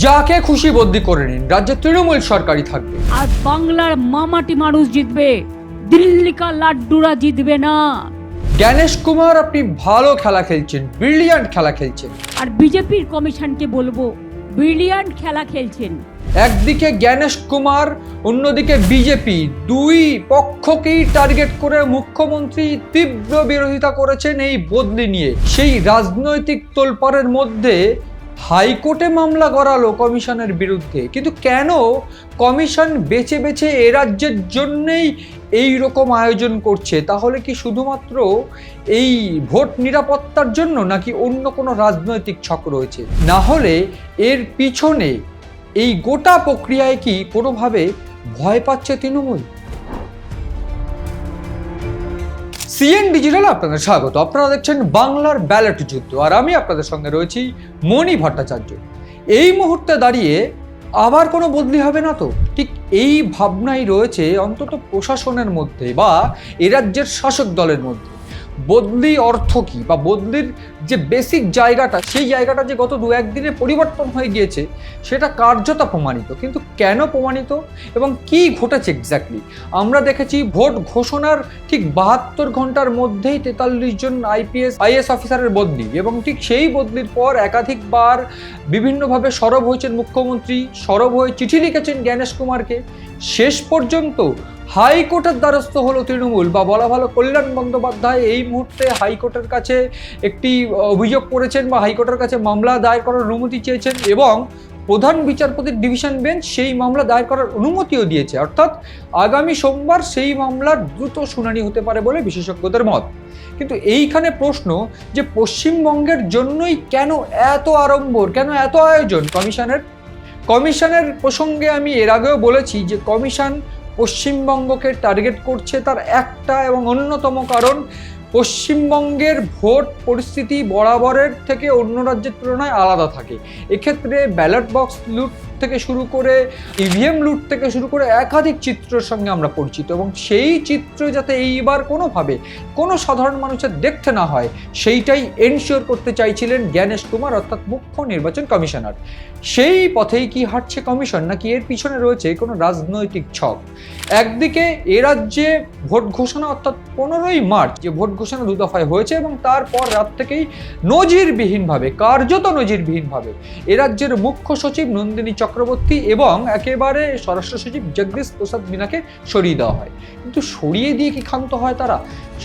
যাকে খুশি বদলি করে নিন, রাজ্যে তৃণমূল সরকারই থাকবে। আর বাংলার মামাটি মানুষ জিতবে, দিল্লি কা লাড্ডুরা জিতবে না। জ্ঞানেশ কুমার, আপনি ভালো খেলা খেলছেন, ব্রিলিয়ান্ট খেলা খেলছেন। আর বিজেপির কমিশনকে বলবো, ব্রিলিয়ান্ট খেলা খেলছেন। একদিকে জ্ঞানেশ কুমার, অন্যদিকে বিজেপি, দুই পক্ষকেই টার্গেট করে মুখ্যমন্ত্রী তীব্র বিরোধিতা করেছেন এই বদলি নিয়ে। সেই রাজনৈতিক তোলপাড়ের মধ্যে হাইকোর্টে মামলা করালো কমিশনের বিরুদ্ধে। কিন্তু কেন কমিশন বেছে বেছে এ রাজ্যের জন্যেই এই রকম আয়োজন করছে? তাহলে কি শুধুমাত্র এই ভোট নিরাপত্তার জন্য, নাকি অন্য কোনো রাজনৈতিক ছক রয়েছে? না হলে এর পিছনে এই গোটা প্রক্রিয়ায় কি কোনোভাবে ভয় পাচ্ছে তৃণমূল? সিএন ডিজিটাল আপনাদের স্বাগত। আপনারা দেখছেন বাংলার ব্যালট যুদ্ধ, আর আমি আপনাদের সঙ্গে রয়েছি মণি ভট্টাচার্য। এই মুহূর্তে দাঁড়িয়ে আবার কোনো বদলি হবে না তো? ঠিক এই ভাবনাই রয়েছে অন্তত প্রশাসনের মধ্যে বা এ রাজ্যের শাসক দলের মধ্যে। বদলি অর্থ কি, বা বদলির যে বেসিক জায়গাটা, সেই জায়গাটা যে গত 2-1 দিনে পরিবর্তন হয়ে গিয়েছে সেটা কার্যত প্রমাণিত। কিন্তু কেন প্রমাণিত এবং কি ঘটেছে এক্স্যাক্টলি? আমরা দেখেছি ভোট ঘোষণার ঠিক 72 ঘন্টার মধ্যেই 43 জন আইএস অফিসারের বদলি, এবং ঠিক সেই বদলির পর একাধিকবার বিভিন্নভাবে সরব হয়েছেন মুখ্যমন্ত্রী, সরব হয়ে চিঠি লিখেছেন জ্ঞানেশ কুমারকে। শেষ পর্যন্ত হাইকোর্টের দ্বারস্থ হলো তৃণমূল, বা বলা ভালো কল্যাণ বন্দ্যোপাধ্যায় এই মুহূর্তে হাইকোর্টের কাছে একটি অভিযোগ করেছেন, বা হাইকোর্টের কাছে মামলা দায়ের করার অনুমতি চেয়েছেন, এবং প্রধান বিচারপতির ডিভিশন বেঞ্চ সেই মামলা দায়ের করার অনুমতিও দিয়েছে। অর্থাৎ আগামী সোমবার সেই মামলার দ্রুত শুনানি হতে পারে বলে বিশেষজ্ঞদের মত। কিন্তু এইখানে প্রশ্ন যে পশ্চিমবঙ্গের জন্যই কেন এত আড়ম্বর, কেন এত আয়োজন কমিশনের প্রসঙ্গে আমি এর আগেও বলেছি যে কমিশন পশ্চিমবঙ্গকে টার্গেট করছে। তার একটা এবং অন্যতম কারণ, পশ্চিমবঙ্গের ভোট পরিস্থিতি বরাবরের থেকে অন্য রাজ্যের তুলনায় আলাদা থাকে। এক্ষেত্রে ব্যালট বক্স লুট থেকে শুরু করে ইভিএম লুট থেকে শুরু করে একাধিক চিত্রের সঙ্গে আমরা পরিচিত, এবং সেই চিত্র যাতে এইবার কোনোভাবে কোনো সাধারণ মানুষের দেখতে না হয় সেইটাই এনশিওর করতে চাইছিলেন জ্ঞানেশ কুমার, অর্থাৎ মুখ্য নির্বাচন কমিশনার। সেই পথেই কি হাঁটছে কমিশন, নাকি এর পিছনে রয়েছে কোনো রাজনৈতিক ছক? একদিকে এ রাজ্যে ভোট ঘোষণা, অর্থাৎ 15ই মার্চ যে ভোট ঘোষণা 2 দফায় হয়েছে, এবং তারপর রাত থেকেই নজিরবিহীনভাবে, কার্যত নজিরবিহীনভাবে এ রাজ্যের মুখ্য সচিব নন্দিনী চক্রবর্তী এবং একেবারে স্বরাষ্ট্র সচিব জগদীশ প্রসাদ মীনাকে সরিয়ে দেওয়া হয়। কিন্তু সরিয়ে দিয়ে কি ক্ষান্ত হয় তারা?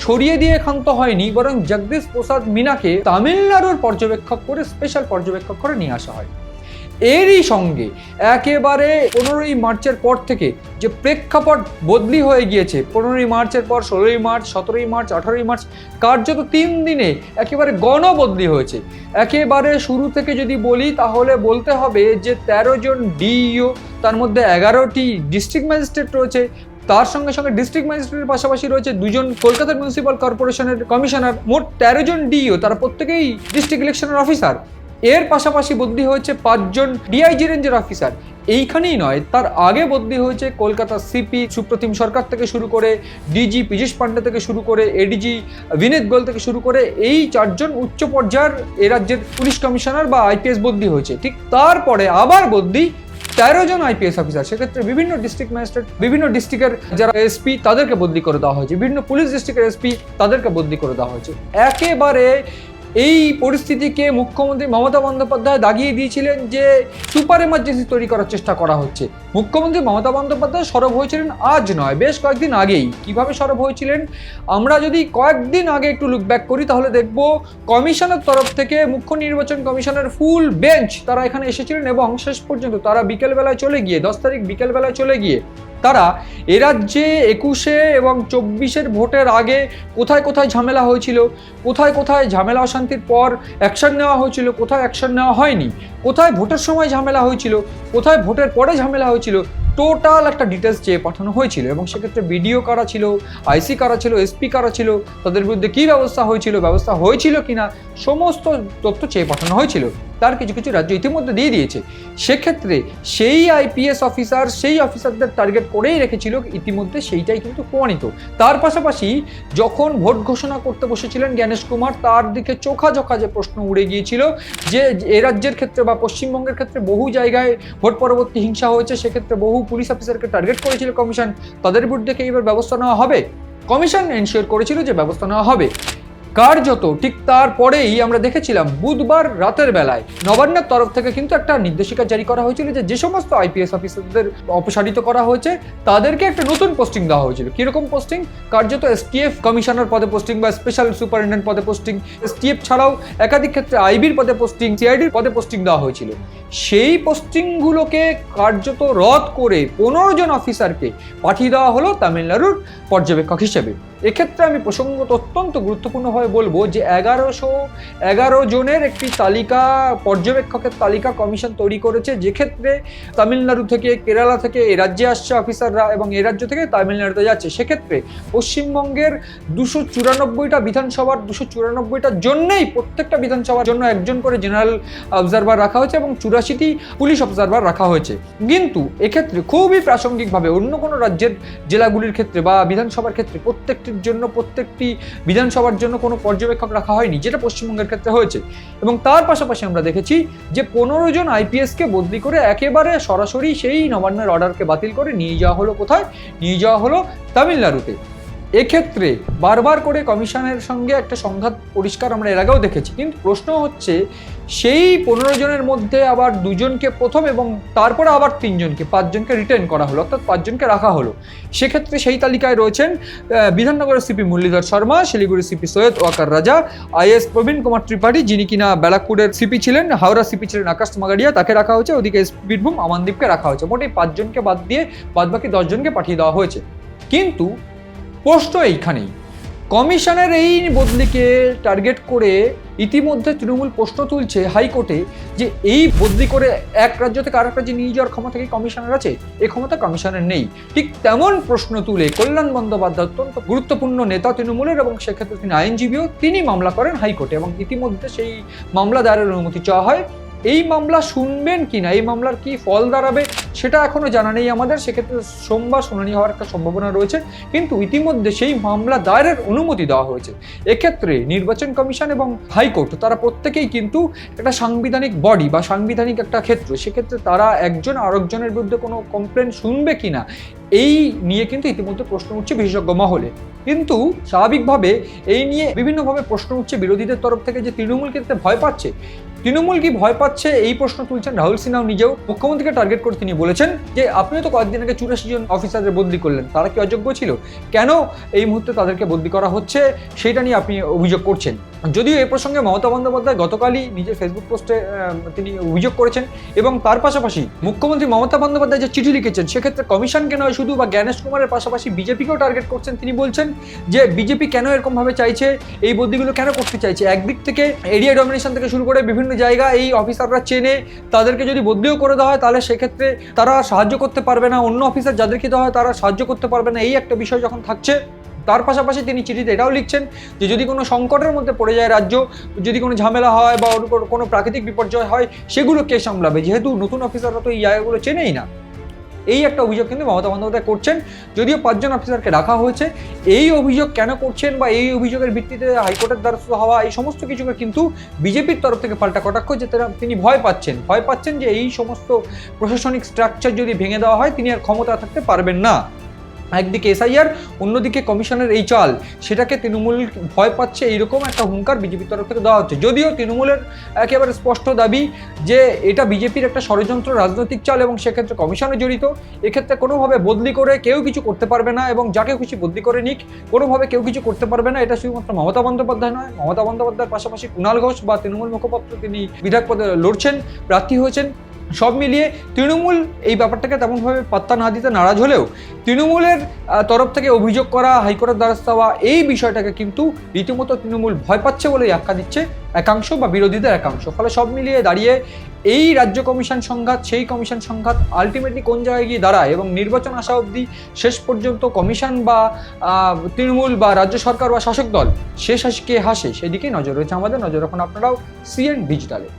সরিয়ে দিয়ে ক্ষান্ত হয়নি, বরং জগদীশ প্রসাদ মীনাকে তামিলনাড়ুর পর্যবেক্ষক করে, স্পেশাল পর্যবেক্ষক করে নিয়ে আসা হয়। এরই সঙ্গে একেবারে 15ই মার্চের পর থেকে যে প্রেক্ষাপট বদলি হয়ে গিয়েছে, 15ই মার্চের পর 16ই মার্চ, 17ই মার্চ, 18ই মার্চ, কার্যত 3 দিনে একেবারে গণবদলি হয়েছে। একেবারে শুরু থেকে যদি বলি তাহলে বলতে হবে যে 13 জন ডিইও, তার মধ্যে 11টি ডিস্ট্রিক্ট ম্যাজিস্ট্রেট রয়েছে, তার সঙ্গে সঙ্গে ডিস্ট্রিক্ট ম্যাজিস্ট্রেটের পাশাপাশি রয়েছে 2 জন কলকাতা মিউনিসিপ্যাল কর্পোরেশনের কমিশনার। মোট 13 জন ডিইও, তারা প্রত্যেকেই ডিস্ট্রিক্ট ইলেকশনের অফিসার। এর পাশাপাশি বদলি হয়েছে 5 জন ডিআইজি রেঞ্জের অফিসার। এইখানেই নয়, তার আগে বদলি হয়েছে কলকাতা সিপি সুপ্রতিম সরকার থেকে শুরু করে, ডিজি পীযূষ পান্ডে থেকে শুরু করে, এডিজি বিনীত গোয়েল থেকে শুরু করে, এই 4 জন উচ্চ পর্যায়ের এ রাজ্যের পুলিশ কমিশনার বা আইপিএস বদলি হয়েছে। ঠিক তারপরে আবার বদলি 13 জন আইপিএস অফিসার। সেক্ষেত্রে বিভিন্ন ডিস্ট্রিক্ট ম্যাজিস্ট্রেট, বিভিন্ন ডিস্ট্রিক্টের যারা এসপি, তাদেরকে বদলি করে দেওয়া হয়েছে, বিভিন্ন পুলিশ ডিস্ট্রিক্টের এসপি, তাদেরকে বদলি করে দেওয়া হয়েছে। একেবারে এই পরিস্থিতিকে মুখ্যমন্ত্রী মমতা বন্দ্যোপাধ্যায় দাগিয়ে দিয়েছিলেন যে সুপার এমার্জেন্সি তৈরি করার চেষ্টা করা হচ্ছে। মুখ্যমন্ত্রী মমতা বন্দ্যোপাধ্যায় সরব হয়েছিলেন আজ নয়, বেশ কয়েকদিন আগেই। কিভাবে সরব হয়েছিলেন আমরা যদি কয়েকদিন আগে একটু লুক ব্যাক করি তাহলে দেখব কমিশনের তরফ থেকে মুখ্য নির্বাচন কমিশনের ফুল বেঞ্চ তারা এখানে এসেছিলেন, এবং শেষ পর্যন্ত তারা বিকেলবেলায় চলে গিয়ে, 10 তারিখ বিকেলবেলায় চলে গিয়ে তারা এ রাজ্যে 21 এবং 24 ভোটের আগে কোথায় কোথায় ঝামেলা হয়েছিল, কোথায় কোথায় ঝামেলা অশান্তির পর অ্যাকশন নেওয়া হয়েছিল, কোথায় অ্যাকশন নেওয়া হয়নি, কোথায় ভোটের সময় ঝামেলা হয়েছিল, কোথায় ভোটের পরে ঝামেলা হয়েছিল, টোটাল একটা ডিটেলস চেয়ে পাঠানো হয়েছিল। এবং সেক্ষেত্রে বিডিও কারা ছিল, আইসি কারা ছিল, এসপি কারা ছিল, তাদের বিরুদ্ধে কী ব্যবস্থা হয়েছিল কিনা, সমস্ত তথ্য চেয়ে পাঠানো হয়েছিল। তার কিছু কিছু রাজ্য ইতিমধ্যে দিয়ে দিয়েছে। সেক্ষেত্রে সেই আইপিএস অফিসার সেই অফিসারদের টার্গেট করেই রেখেছিল, ইতিমধ্যে সেইটাই কিন্তু প্রমাণিত। তার পাশাপাশি যখন ভোট ঘোষণা করতে বসেছিলেন জ্ঞানেশ কুমার, তার দিকে চোখা যে প্রশ্ন উড়ে গিয়েছিল যে এ রাজ্যের ক্ষেত্রে বা পশ্চিমবঙ্গের ক্ষেত্রে বহু জায়গায় ভোট পরবর্তী হিংসা হয়েছে, সেক্ষেত্রে বহু পুলিশ অফিসারকে টার্গেট করেছিল কমিশন, তাদের বিরুদ্ধে কি এবার ব্যবস্থা নেওয়া হবে? কমিশন এনশিওর করেছিল যে ব্যবস্থা নেওয়া হবে। কার্যত ঠিক তারপরেই আমরা দেখেছিলাম বুধবার রাতের বেলায় নবান্নের তরফ থেকে কিন্তু একটা নির্দেশিকা জারি করা হয়েছিল যে সমস্ত আইপিএস অফিসারদের অপসারিত করা হয়েছে তাদেরকে একটা নতুন পোস্টিং দেওয়া হয়েছিল। কিরকম পোস্টিং? কার্যত এসটিএফ কমিশনার পদে পোস্টিং বা স্পেশাল সুপারিনটেন্ডেন্ট পদে পোস্টিং, এসটিএফ ছাড়াও একাধিক ক্ষেত্রে আইবির পদে পোস্টিং, সিআইডির পদে পোস্টিং দেওয়া হয়েছিল। সেই পোস্টিংগুলোকে কার্যত রদ করে 15 জন অফিসারকে পাঠিয়ে দেওয়া হলো তামিলনাড়ুর পর্যবেক্ষক হিসেবে। এক্ষেত্রে আমি প্রসঙ্গত অত্যন্ত গুরুত্বপূর্ণভাবে বলবো যে 1111 জনের একটি তালিকা, পর্যবেক্ষকের তালিকা কমিশন তৈরি করেছে, যেক্ষেত্রে তামিলনাড়ু থেকে, কেরালা থেকে এ রাজ্যে আসছে অফিসাররা এবং এ রাজ্য থেকে তামিলনাড়ুতে যাচ্ছে। সেক্ষেত্রে পশ্চিমবঙ্গের 294টা বিধানসভার 294টার জন্যেই প্রত্যেকটা বিধানসভার জন্য একজন করে জেনারেল অবজারভার রাখা হয়েছে এবং 84টি পুলিশ অবজারভার রাখা হয়েছে। কিন্তু এক্ষেত্রে খুবই প্রাসঙ্গিকভাবে অন্য কোনো রাজ্যের জেলাগুলির ক্ষেত্রে বা বিধানসভার ক্ষেত্রে প্রত্যেকটি বিধানসভার জন্য কোনো পর্যবেক্ষক রাখা হয়নি, যেটা পশ্চিমবঙ্গের ক্ষেত্রে হয়েছে। এবং তার পাশাপাশি আমরা দেখেছি যে 15 জন আইপিএসকে বদলি করে একেবারে সরাসরি সেই নবান্নের অর্ডারকে বাতিল করে নিয়ে যাওয়া হলো কোথায়? নিয়ে যাওয়া হলো তামিলনাড়ুতে। এক্ষেত্রে বারবার করে কমিশনের সঙ্গে একটা সংঘাত পরিষ্কার আমরা এর আগেও দেখেছি। কিন্তু প্রশ্ন হচ্ছে সেই 15 জনের মধ্যে আবার 2 জনকে প্রথম এবং তারপরে আবার 3 জনকে, 5 জনকে রিটেন করা হলো, অর্থাৎ 5 জনকে রাখা হলো। সেক্ষেত্রে সেই তালিকায় রয়েছেন বিধাননগরের সিপি মুরলীধর শর্মা, শিলিগুড়ির সিপি সৈয়দ ওয়াকার রাজা, আইএস প্রবীণ কুমার ত্রিপাঠী যিনি কিনা ব্যারাকপুরের সিপি ছিলেন, হাওড়া সিপি ছিলেন আকাশ মাগাডিয়া, তাকে রাখা হয়েছে। ওদিকে এসপি বীরভূম আমানদীপকে রাখা হয়েছে। মোট এই 5 জনকে বাদ দিয়ে বাদবাকি 10 জনকে পাঠিয়ে দেওয়া হয়েছে। কিন্তু প্রশ্ন এইখানেই, কমিশনের এই বদলিকে টার্গেট করে ইতিমধ্যে তৃণমূল প্রশ্ন তুলছে হাইকোর্টে যে এই বদলি করে এক রাজ্য থেকে আরেক রাজ্যে নিয়ে যাওয়ার ক্ষমতা কি কমিশনের আছে? এই ক্ষমতা কমিশনের নেই। ঠিক তেমন প্রশ্ন তুলে কল্যাণ বন্দ্যোপাধ্যায়, অত্যন্ত গুরুত্বপূর্ণ নেতা তৃণমূলের এবং সেক্ষেত্রে তিনি আইনজীবীও, তিনি মামলা করেন হাইকোর্টে এবং ইতিমধ্যে সেই মামলা দায়েরের অনুমতি চাওয়া হয়। এই মামলা শুনবেন কিনা, এই মামলার কি ফল দাঁড়াবে সেটা এখনো জানা নেই আমাদের। সেক্ষেত্রে সোমবার শুনানি হওয়ার একটা সম্ভাবনা রয়েছে, কিন্তু ইতিমধ্যে সেই মামলা দায়েরের অনুমতি দেওয়া হয়েছে। এক্ষেত্রে নির্বাচন কমিশন এবং হাইকোর্ট তারা প্রত্যেকেই কিন্তু একটা সাংবিধানিক বডি বা সাংবিধানিক একটা ক্ষেত্র, সেক্ষেত্রে তারা একজন আরেকজনের বিরুদ্ধে কোনো কমপ্লেন শুনবে কিনা এই নিয়ে কিন্তু ইতিমধ্যে প্রশ্ন উঠছে বিশেষজ্ঞ মহলে। কিন্তু স্বাভাবিকভাবে এই নিয়ে বিভিন্নভাবে প্রশ্ন উঠছে বিরোধীদের তরফ থেকে যে তৃণমূল ক্ষেত্রে ভয় পাচ্ছে। তৃণমূল কি ভয় পাচ্ছে এই প্রশ্ন তুলছেন রাহুল সিনহাও নিজেও। মুখ্যমন্ত্রীকে টার্গেট করে তিনি বলেছেন যে আপনিও তো কয়েকদিন আগে 84 জন অফিসারদের বদলি করলেন, তারা কি অযোগ্য ছিল? কেন এই মুহূর্তে তাদেরকে বদলি করা হচ্ছে সেটা নিয়ে আপনি অভিযোগ করছেন। যদিও এ প্রসঙ্গে মমতা বন্দ্যোপাধ্যায় গতকালই নিজের ফেসবুক পোস্টে তিনি অভিযোগ করেছেন এবং তার পাশাপাশি মুখ্যমন্ত্রী মমতা বন্দ্যোপাধ্যায় যে চিঠি লিখেছেন সেক্ষেত্রে কমিশনকে নয় শুধু বা জ্ঞানেশ কুমারের পাশাপাশি বিজেপিকেও টার্গেট করছেন। তিনি বলছেন যে বিজেপি কেন এরকমভাবে চাইছে, এই বদলিগুলো কেন করতে চাইছে। একদিক থেকে এরিয়া ডমিনেশন থেকে শুরু করে বিভিন্ন জায়গা এই অফিসাররা চেনে, তাদেরকে যদি বদলিও করে দেওয়া হয় তাহলে সেক্ষেত্রে তারা সাহায্য করতে পারবে না, অন্য অফিসার যাদেরকে দেওয়া হয় তারা সাহায্য করতে পারবে না, এই একটা বিষয় যখন থাকছে। তার পাশাপাশি তিনি চিঠিতে এটাও লিখছেন যে যদি কোনো সংকটের মধ্যে পড়ে যায় রাজ্য, যদি কোনো ঝামেলা হয় বা কোনো প্রাকৃতিক বিপর্যয় হয় সেগুলো কে সামলাবে, যেহেতু নতুন অফিসাররা তো এই জায়গাগুলো চেনেই না। এই একটা অভিযোগ কিন্তু মমতা বন্দ্যোপাধ্যায় করছেন। যদিও 5 জন অফিসারকে রাখা হয়েছে, এই অভিযোগ কেন করছেন বা এই অভিযোগের ভিত্তিতে হাইকোর্টের দ্বারস্থ হওয়া এই সমস্ত কিছুকে কিন্তু বিজেপির তরফ থেকে পাল্টা কটাক্ষ যে তিনি ভয় পাচ্ছেন যে এই সমস্ত প্রশাসনিক স্ট্রাকচার যদি ভেঙে দেওয়া হয় তিনি আর ক্ষমতা থাকতে পারবেন না। একদিকে এসআইআর, অন্যদিকে কমিশনের এই চাল, সেটাকে তৃণমূল ভয় পাচ্ছে, এইরকম একটা হুঙ্কার বিজেপির তরফ থেকে দেওয়া হচ্ছে। যদিও তৃণমূলের একেবারে স্পষ্ট দাবি যে এটা বিজেপির একটা ষড়যন্ত্র, রাজনৈতিক চাল এবং সেক্ষেত্রে কমিশনে জড়িত। এক্ষেত্রে কোনোভাবে বদলি করে কেউ কিছু করতে পারবে না এবং যাকে খুশি বদলি করে নিক, কোনোভাবে কেউ কিছু করতে পারবে না। এটা শুধুমাত্র মমতা বন্দ্যোপাধ্যায় নয়, মমতা বন্দ্যোপাধ্যায়ের পাশাপাশি কুণাল ঘোষ বা তৃণমূল মুখপাত্র, তিনি বিধায়ক পদে লড়ছেন, প্রার্থী হয়েছেন। সব মিলিয়ে তৃণমূল এই ব্যাপারটাকে তেমনভাবে পাত্তা না দিতে নারাজ হলেও তৃণমূলের তরফ থেকে অভিযোগ করা, হাইকোর্টের দ্বারস্থ হওয়া এই বিষয়টাকে কিন্তু রীতিমতো তৃণমূল ভয় পাচ্ছে বলেই আখ্যা দিচ্ছে একাংশ বা বিরোধীদের একাংশ। ফলে সব মিলিয়ে দাঁড়িয়ে এই রাজ্য কমিশন সংঘাত, সেই কমিশন সংঘাত আলটিমেটলি কোন জায়গায় গিয়ে দাঁড়ায় এবং নির্বাচন আসা অবধি শেষ পর্যন্ত কমিশন বা তৃণমূল বা রাজ্য সরকার বা শাসক দল শেষ কে হাসে সেদিকেই নজর রয়েছে আমাদের। নজর রাখুন আপনারাও সিএন ডিজিটালে।